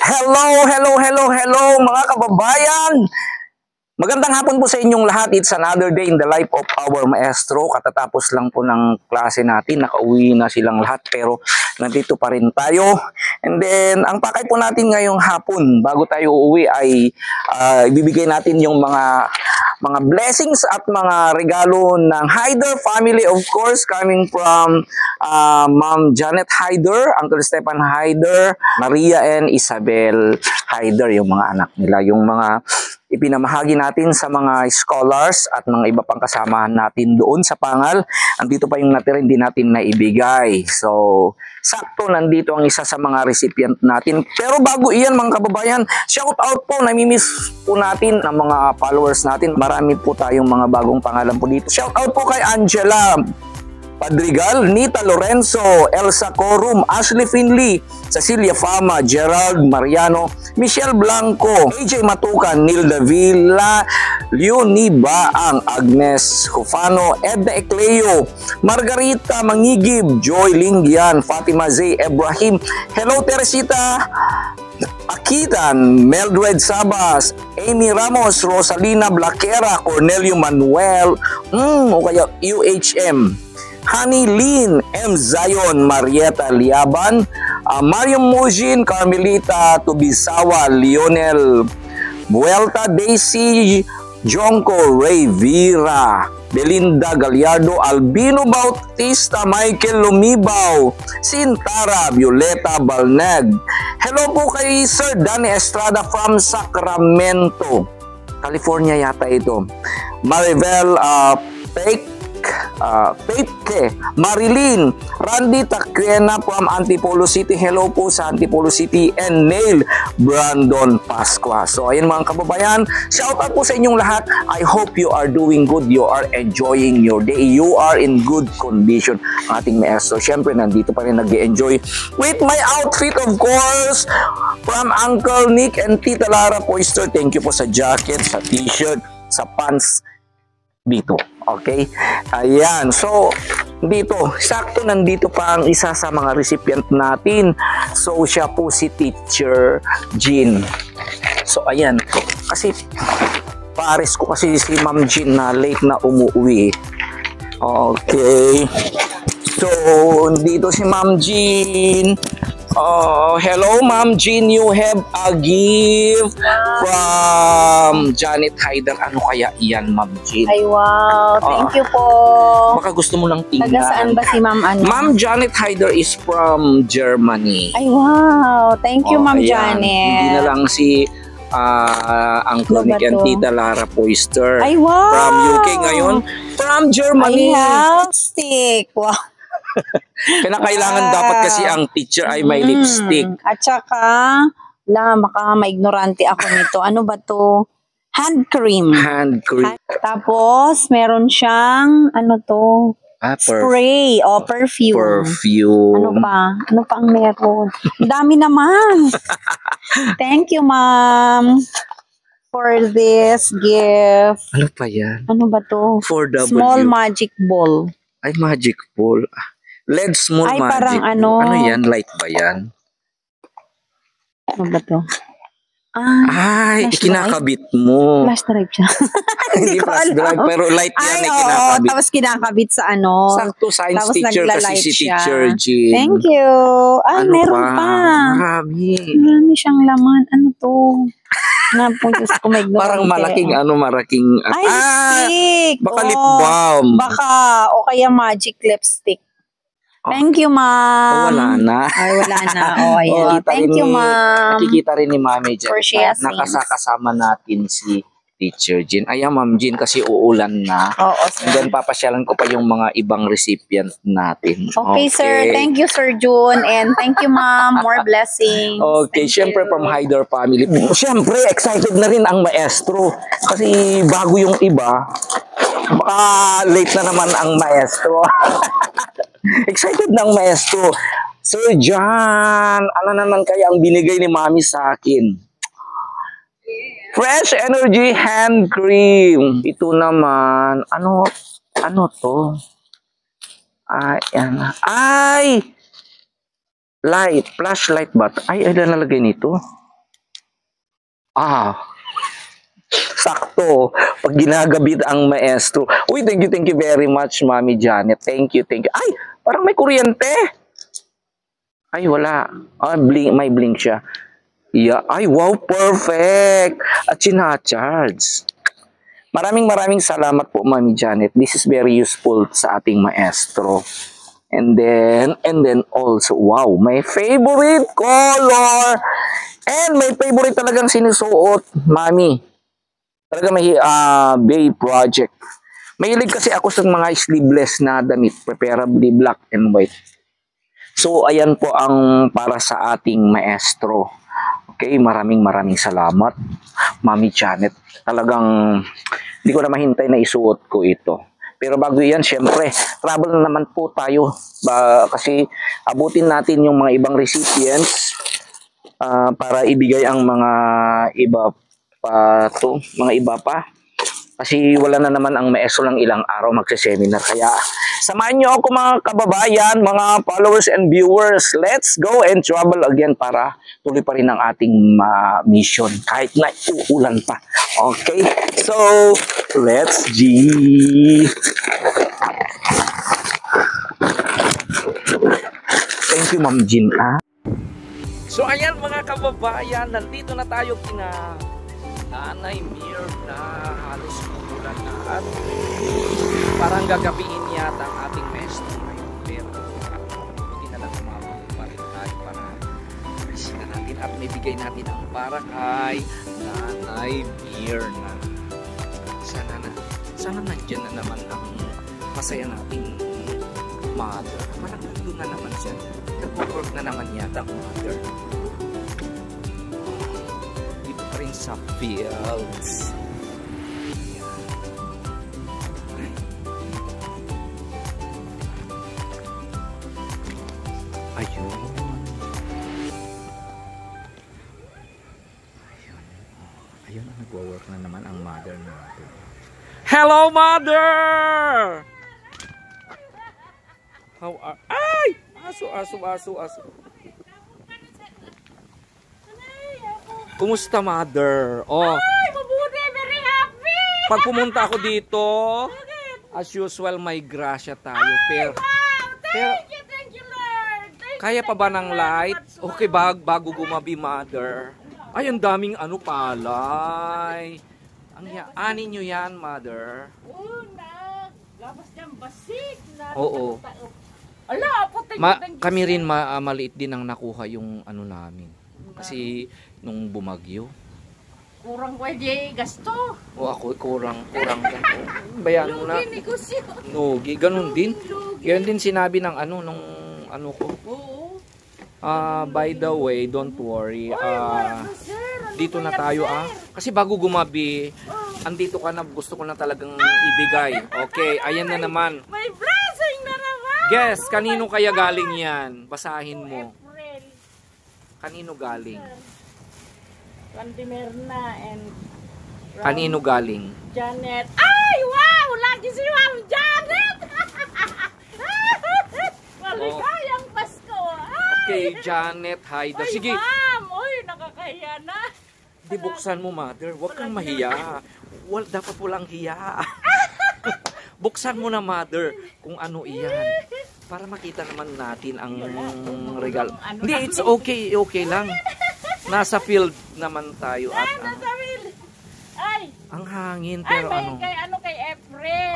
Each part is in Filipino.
Hello mga kababayan! Magandang hapon po sa inyong lahat. It's another day in the life of our maestro. Katatapos lang po ng klase natin. Nakauwi na silang lahat pero nandito pa rin tayo. And then, ang pakay po natin ngayong hapon bago tayo uuwi ay ibibigay natin yung mga blessings at mga regalo ng Hyder family, of course, coming from Ma'am Janet Hyder, Uncle Stefan Hyder, Maria and Isabel Hyder, yung mga anak nila, yung mga ipinamahagi natin sa mga scholars at mga iba pang kasamahan natin doon sa Pangal. Andito pa yung natira, hindi natin naibigay. So, sakto nandito ang isa sa mga recipient natin. Pero bago iyan mga kababayan, shout out po, namimiss po natin ng mga followers natin. Marami po tayong mga bagong pangalan po dito. Shout out po kay Angela Padrigal, Nita Lorenzo, Elsa Corum, Ashley Finley, Cecilia Fama, Gerald Mariano, Michelle Blanco, AJ Matukan, Nilda Villa, Leonie Baang, Agnes Hufano, Edna Ecleo, Margarita Mangigib, Joy Lingyan, Fatima Zay Ibrahim, Hello Teresita Akitan, Meldred Sabas, Amy Ramos, Rosalina Blaquera, Cornelio Manuel, o kaya UHM, Honey Lynn, M. Zion, Marieta Liaban, Mario Mujin, Carmelita Tubisawa, Lionel Buelta, Daisy Jonko, Ray Vira, Belinda Gallardo, Albino Bautista, Michael Lumibaw, Sintara, Violeta Balneg. Hello po kay Sir Danny Estrada from Sacramento, California yata ito. Maribel Pepe, Marilyn, Randy Tacriena from Antipolo City. Hello po sa Antipolo City. And Neil Brandon Pasqua. So ayun mga kababayan, shout out po sa inyong lahat. I hope you are doing good, you are enjoying your day, you are in good condition. Ang ating maestro, syempre nandito pa rin nag-enjoy with my outfit, of course, from Uncle Nick and Tita Lara Poister. Thank you po sa jacket, sa t-shirt, sa pants dito. Okay? Ayan. So, dito, sakto nandito pa ang isa sa mga recipient natin. So, siya po si Teacher Jean. So, ayan. Kasi, pares ko kasi si Ma'am Jean na late na umuwi. Okay. So, dito si Ma'am Jean. Hello Ma'am Jean, you have a gift from Janet Hyder. Ano kaya iyan Ma'am Jean? Ay wow, thank you po. Baka gusto mo lang tingnan. Taga saan ba si Ma'am ano? Ma'am Janet Hyder is from Germany. Ay wow, thank you Ma'am Janet. Janet. Hindi na lang si Uncle Nick and Tita Lara Poister. Ay wow. From UK ngayon, from Germany. Ay lipstick. Wow. Kailangan dapat kasi ang teacher ay may lipstick. At saka, baka maignorante ako nito. Ano ba to? Hand cream. Hand cream. Tapos, meron siyang, ano to? Spray o perfume. Perfume. Ano pa ang meron? Ang dami naman. Thank you, Ma'am, for this gift. Ano pa yan? Ano ba to? 4W. Small magic ball. Ay, magic ball. LED small ay, magic. Parang ano. Ano yan? Light ba yan? Ano ba to? Ay, kinakabit mo. Flash drive siya. Hindi flash drive, pero light yan ay kinakabit. Tapos kinakabit sa ano. Sakto, science tapos teacher kasi si siya. Teacher Jean. Thank you. Ano meron pa. Marami siyang laman. Ano to? Diyos ko, may parang malaking ay, lipstick. Baka lip balm. Baka, o kaya magic lipstick. Thank you, Ma'am. Wala na. Ay, wala na. Ayan. Thank you, Ma'am. Nakikita rin ni Mami dyan. Nakasama natin si Teacher Jean. Ayan, Ma'am Jean, kasi uulan na. Oo, sir. And then, papasyalan ko pa yung mga ibang recipient natin. Okay, sir. Thank you, Sir June. And thank you, Ma'am. More blessings. Okay, syempre from Hyder family. Syempre, excited na rin ang maestro. Kasi bago yung iba, baka late na naman ang maestro. Excited ng maestro. Sir John, ano naman kaya ang binigay ni Mami sa akin? Fresh Energy Hand Cream. Ito naman, ano to? Ay, light, flashlight ba? Ay, ano nalagay nito? Ah, sakto. Pag ginagabit ang maestro. Uy, thank you very much, Mami Janet. Thank you. Ay, parang may kuryente. Ay, wala. Ah, may blink siya. Yeah. Ay, wow, perfect. At sinacharge. Maraming salamat po, Mami Janet. This is very useful sa ating maestro. And then also, wow, my favorite color. And may favorite talagang sinusuot, Mami. Talaga may Bay Project. Mahilig kasi ako sa mga sleeveless na damit, preferably black and white. So, ayan po ang para sa ating maestro. Okay, maraming salamat, Mami Janet. Talagang hindi ko na mahintay na isuot ko ito. Pero bago yan, syempre, travel na naman po tayo. Kasi abutin natin yung mga ibang recipients para ibigay ang mga iba pa. Kasi wala na naman ang maestro ng ilang araw magse-seminar. Kaya samahan nyo ako mga kababayan, mga followers and viewers. Let's go and travel again para tuloy pa rin ang ating mission. Kahit na uulan pa. Okay? So, let's G. Thank you, Ma'am Jean. So, ayan mga kababayan, nandito na tayo kina Nanay Mir na halos umulan na at parang gagabihin yata ang ating maestro ngayon. Pero hindi na lang umabot pa rin tayo para isina natin at may bigay natin ang para kay Nanay Mir na sana nandiyan na naman ang masaya nating mother. Parang nandun na naman siya. Nag-work na naman yata ang mother. Dito pa rin sa fields. Ayun. Ayun ang nag-work na naman ang mother natin. Hello, mother! How are... Ay! Aso. Kumusta, mother? Oh. Ay, mabuti, very happy! Pag pumunta ako dito, as usual, may grasya tayo. Pero, Thank you, Lord! kaya pa ba ng light? Okay, bago gumabi, mother. Ay, ang daming palay. Ani nyo yan, mother. Una, labas niyang basik. Oo. Ala, puting. Kami rin maliit din ang nakuha yung ano namin. Kasi nung bumagyo. Kurang pwede gasto. O ako, kurang. Bayan mo na. Lugi, negosyo. Nugi, ganun din. Ganun din sinabi ng nung ko. Oo. By the way, don't worry. Sir, Dito na tayo Kasi bago gumabi, andito ka na, gusto ko na talagang ibigay. Okay, ayan na naman. may blessing na naman. Guess, kanino kaya galing yan? Basahin mo. April. Kanino galing? Randy Merna and Kanino galing? Janet. Ay, wow! Lagi si Ma'am Janet! Maligayang Pasko! Ay! Okay, Janet, Haida. Ay, Sige, Ma'am! Uy, nakakahiya na. di buksan mo, mother. Huwag kang mahiya. Dapat walang hiya. Buksan mo na, mother, kung ano iyan. Para makita naman natin ang regalo. Hindi, it's okay. Okay lang. Nasa field naman tayo. At, Ay! ang hangin, Ay, pero may kay April.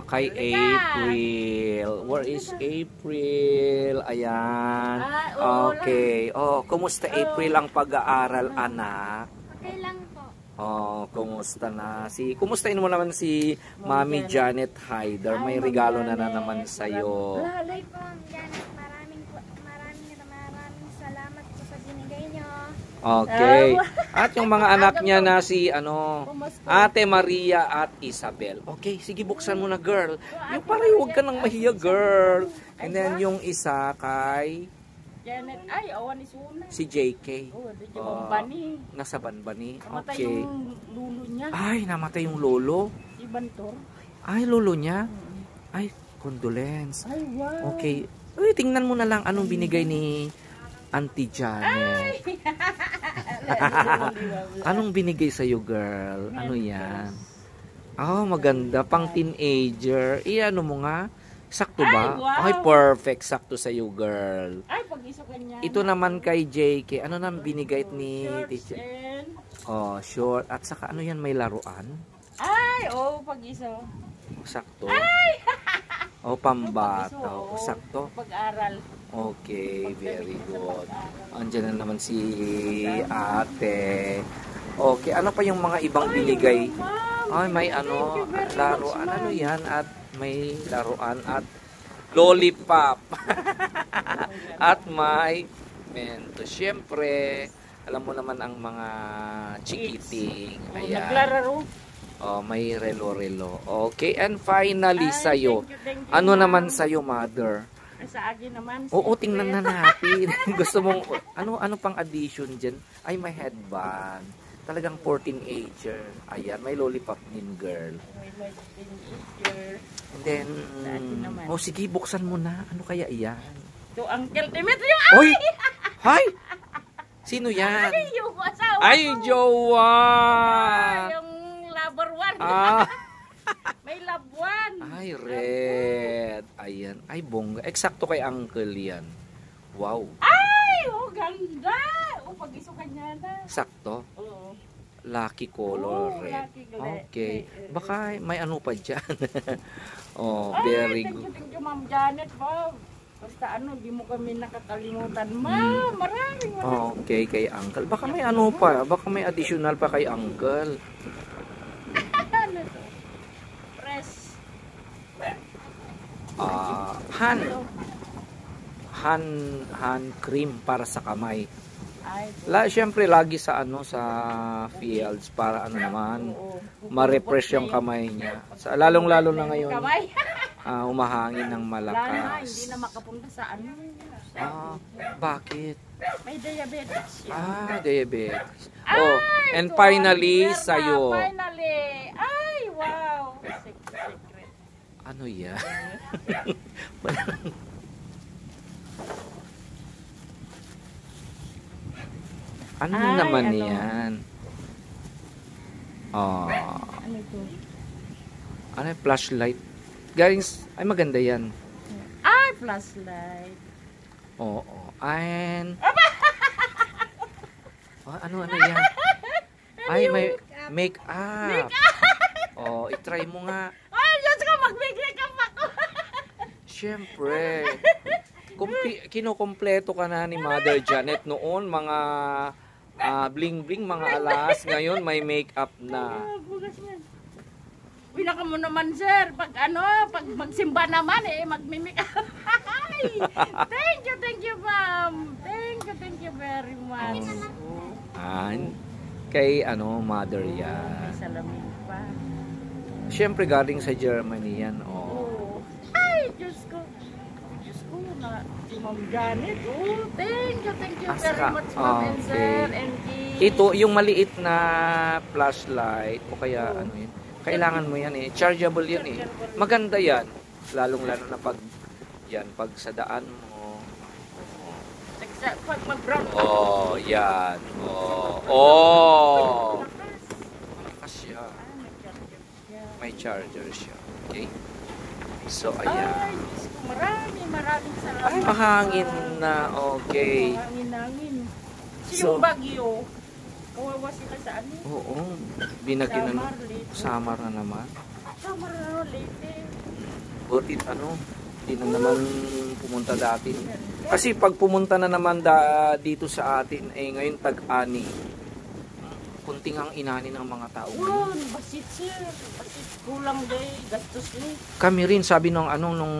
Kay April. Where is April? Ayan. Oo, Okay. Oh, kumusta April ang pag-aaral, anak? Okay lang po. Oh, kumusta na? Kumustahin mo naman si Mami Janet Haider. May regalo na naman sa'yo. Lalay po, Janet. Maraming salamat po sa binigay nyo. Okay. At yung mga anak niya na si Ate Maria at Isabel. Okay, sige, buksan mo na, girl. Yung parang huwag ka nang mahiya, girl. And then yung isa kay Janet. Ay, awan ni Suna. si JK. Oh, doon yung Banbani. Nasa Banbani. Namatay Okay. yung lulo niya. Ay, namatay yung lolo. Si Bantor. Ay, lolo niya. Ay, condolence. Ay, wow. Okay. Uy, tingnan mo na lang anong binigay ni Auntie Janet. Anong binigay sa'yo, girl? Ano yan? Oh, maganda. Pang teenager. Ano mo nga? Sakto ba? Ay, wow. Ay, perfect. Sakto sa'yo, girl. Ay, pag-iso kanya. Ito naman kay JK. Ano nang binigay ni Shorts teacher? and... Oh, short. At saka ano yan? May laruan? Ay, pag-iso. Sakto. Oh, pambata. Oh, sakto. Pag-aral. Okay, very good. Andiyan na naman si ate. Okay, ano pa yung mga ibang binigay? Ay, may ano, laruan. Ano yan? At may laruan at lollipop. At may mento. Siyempre, alam mo naman ang mga chikiting. Ayan. Naglararo. Oh, may relo-relo. Okay, and finally Ay, sa'yo. thank you, Ano ma'am. naman sa'yo, mother? Sa akin naman. Oo, tingnan na natin. Gusto mong, ano pang addition dyan? Ay, may headband. Talagang 14-ager. Ayan, may lollipop din, girl. And then, Sa akin naman. sige, buksan mo na. Ano kaya iyan? Ito, Uncle Demetrio. Oy! Hi! Sino yan? Ay, yung asawa Ay, ko. jowa! Yung lover one. Ah! May love one. Ay, red. Ayan. Ay, bongga. Eksakto kay uncle yan. Wow. Ay, ganda. Pag-iso kanya na. Sakto. Oo. Lucky color Oo, red. lucky color. Okay. Baka may ano pa dyan. Oh, Ay, very thank good. you, Ma'am Janet, Bob. Basta di mo kami nakakalimutan, Ma'am. Maraming. Okay, kay uncle. Baka may ano pa. Baka may additional pa kay uncle. Ano to? Press. Hand cream para sa kamay. Ay, Syempre lagi sa sa fields para ano naman ma-refresh yung kamay niya. Lalong-lalo na ngayon kamay. umahangin ng Wala na, hindi malakas. na makapunta sa ano. Bakit? May diabetes siya. Diabetes. Ay, And ito, finally Berna, sa'yo. Finally. Ay, wow. Secret. Ano yan? Ano Ay, naman ano? yan? Ano to? Ano yung flashlight? Galing, ay maganda yan. Ay, flashlight. Oo. And, ano yan? Ay, may make-up. I-try mo nga. Ay, Diyos ko, mag-make up ako. Siyempre. Kinukompleto ka na ni Mother Janet noon, mga bling-bling, mga alas. Ngayon, may make-up na. Bugas yan. Pinaka mo naman, sir. Pag magsimba naman, mag-make up. Thank you, ma'am. Thank you very much. Kay mother yan. May salamin pa. Siyempre galing sa Germany yan. Ay, Diyos ko. Na si Ma'am Janet. Thank you very much, ma'am and sir. And Ito, yung maliit na flashlight o kaya yun. Kailangan mo yan Chargeable yan Maganda yan. Lalong-lalo na pag sa daan mo. pag mag-brown. Yan. Malakas siya. May charger siya. Okay? So, Ay, ayan. Diyos ko, maraming salamat. Ay, mahangin na. Okay. Mahangin. So- Yung Bagyo, kawawa sila sa ano? Oo. Binagyo na. Samar, Leyte. Samar na naman. Samar na, Leyte. Butit hindi na naman pumunta dati. Kasi pag pumunta na naman dito sa atin, ngayon tag-ani. Kunting ang inani ng mga tao. Basit sir. Basit kulang day. Gastos ni. Kami rin, sabi nung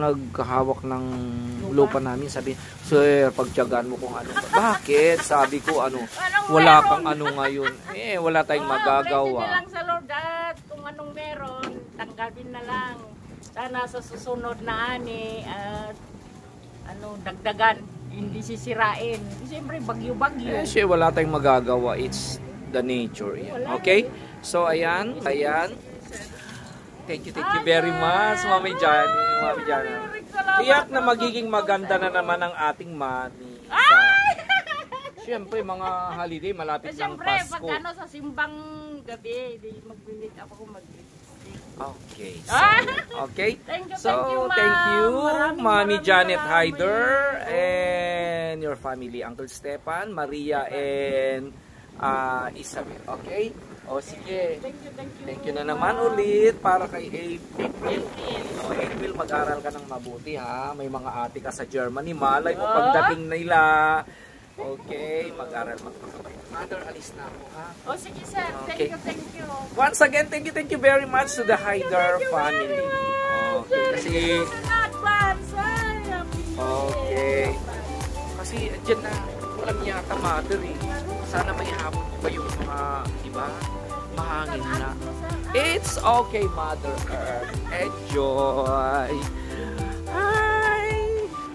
nagkahawak ng lupa namin, sabi, sir, pagtiyagaan mo kung ano. Bakit? Sabi ko, wala kang ngayon. Wala tayong Praise magagawa. lang sa Lord at kung anong meron, tanggapin na lang. Sana sa susunod na at dagdagan, hindi sisirain. Siyempre, bagyo-bagyo. Siya, wala tayong magagawa. It's the nature. Yan. Okay? So, ayan. Thank you very much, Mami Jan. Tiyak na magiging maganda na naman ang ating money. Siyempre, mga holiday, malapit ng Siyempre, Pasko. pag ano sa simbang gabi, di mag-make up ako Okay. So, Ah! okay. Thank you, So, ma'am. thank you, Maraming Mami Janet salamat. Hyder and your family, Uncle Stefan, Maria, and Isabel. Okay? O, sige. Thank you. Thank you na naman ulit para kay April. O, April, mag-aral ka ng mabuti, ha? May mga ate ka sa Germany. Malay mo pagdating nila. Okay, mag-aral magpakabay. Mother, alis na ako, ha? Oh, sige, sir. Okay. Thank you. Once again, thank you very much to the Hyder family. Okay, kasi... Advance, ay, happy New Okay. Kasi dyan na, walang yata mother eh. Sana may habon pa yung mga iba. Mahangin na. It's okay, Mother Earth. Enjoy. Hi.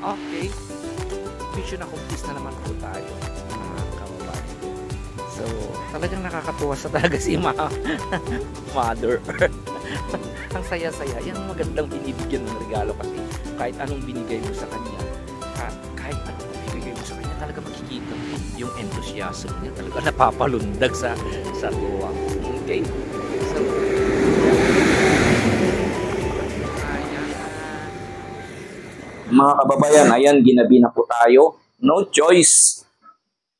Okay. Mission accomplished na naman po tayo, mga kababayan. So, talagang nakakatuwa sa talaga si Mother Earth. Ang saya-saya. Yan ang magandang binibigyan ng regalo kasi kahit anong binigay mo sa kanya, kahit anong binigay mo sa kanya, talaga makikita yung enthusiasm niya. Talaga napapalundag sa tuwa. Okay? So, mga kababayan, ayan, ginabi na po tayo. No choice.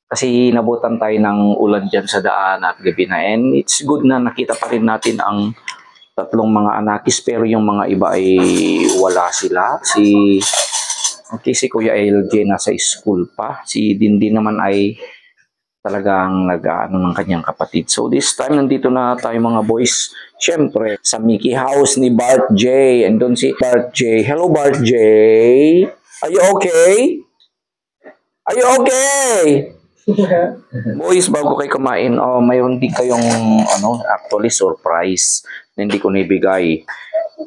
Kasi nabutan tayo ng ulan dyan sa daan at gabi na. And it's good na nakita pa rin natin ang tatlong mga anakis. Pero yung mga iba ay wala sila. Si Kuya LJ nasa school pa. Si Dindi naman ay talagang nag-ano ng kanyang kapatid. So this time, nandito na tayo mga boys. Siyempre, sa Mickey House ni Bart J. And doon si Bart J. Hello, Bart J. Are you okay? Are you okay? Boys, bago kayo kumain, mayroon din kayong actually surprise na hindi ko nibigay.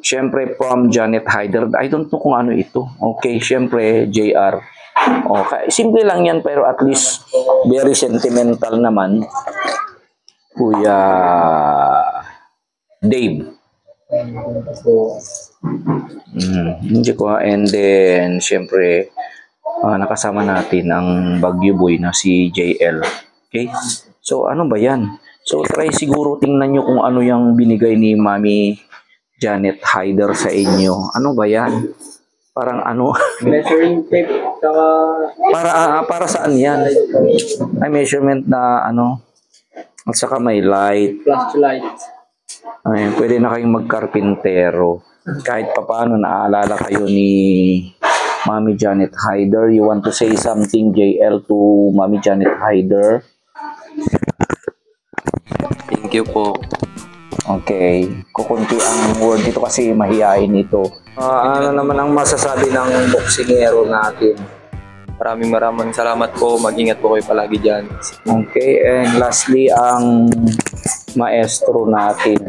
Siyempre, from Janet Hyder. I don't know kung ano ito. Okay, siyempre, JR. Okay, simple lang yan, pero at least very sentimental naman. Kuya Dave. Hindi ko. And then, siyempre, nakasama natin ang Baguio Boy na si JL. Okay? So, ano ba yan? So, try siguro tingnan nyo kung ano yung binigay ni Mami Janet Hyder sa inyo. Ano ba yan? Parang ano? Measuring tape. Para saan yan? Ay, measurement na ano? At saka may light. Flashlight. Ay, pwede na kayong magkarpintero. Kahit papaano naaalala kayo ni Mami Janet Hyder. You want to say something, JL, to Mami Janet Hyder? Thank you po. Okay. Kukunti ang word dito kasi mahihain ito. Ano naman ang masasabi ng boksingero natin? Maraming salamat po. Mag-ingat po kayo palagi dyan. Okay. And lastly, ang maestro natin.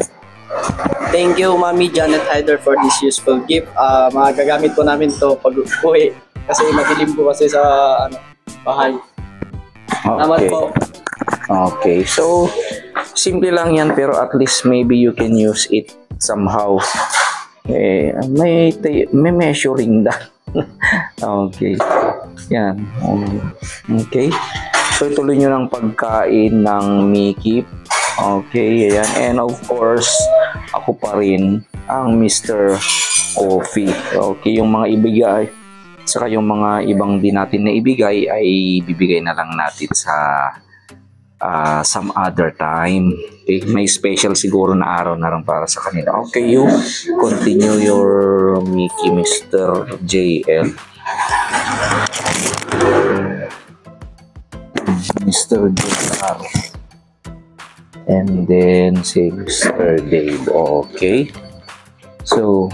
Thank you, Mami Janet Hyder, for this useful gift. Magagamit po namin to pag uwi. Kasi madilim po kasi sa bahay. Salamat Okay. po. Okay. So, simple lang yan pero at least maybe you can use it somehow. May measuring na. Okay. Yan. Okay. So, ituloy nyo ng pagkain ng Mickey. Okay. Ayan. And of course, ako pa rin ang Mr. Coffee. Okay. Yung mga ibigay, saka yung mga ibang di natin na ibigay ay bibigay na lang natin sa some other time. Okay, may special siguro na araw na lang para sa kanila. Okay, you continue your Mickey, Mr. JL. Mr. JR. And then si Mr. Dave. Okay. So,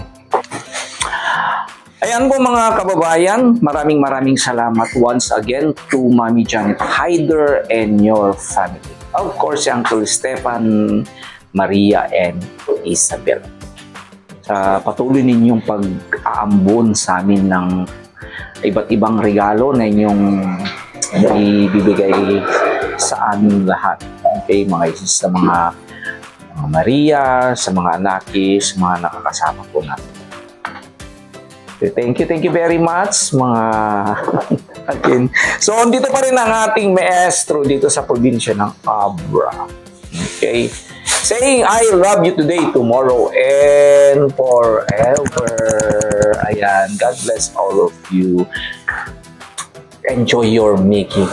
ayan po mga kababayan, maraming salamat once again to Mami Janet Hyder and your family. Of course, Uncle Stefan, Maria, and Isabel. Sa patuloy ninyong pag-aambon sa amin ng iba't ibang regalo na inyong ibibigay sa amin lahat. Okay, sa mga Maria, sa mga anakis, mga nakakasama po natin. Thank you very much mga natin. So, dito pa rin ang ating maestro dito sa probinsya ng Abra. Okay? Saying, I love you today, tomorrow, and forever. Ayan. God bless all of you. Enjoy your making.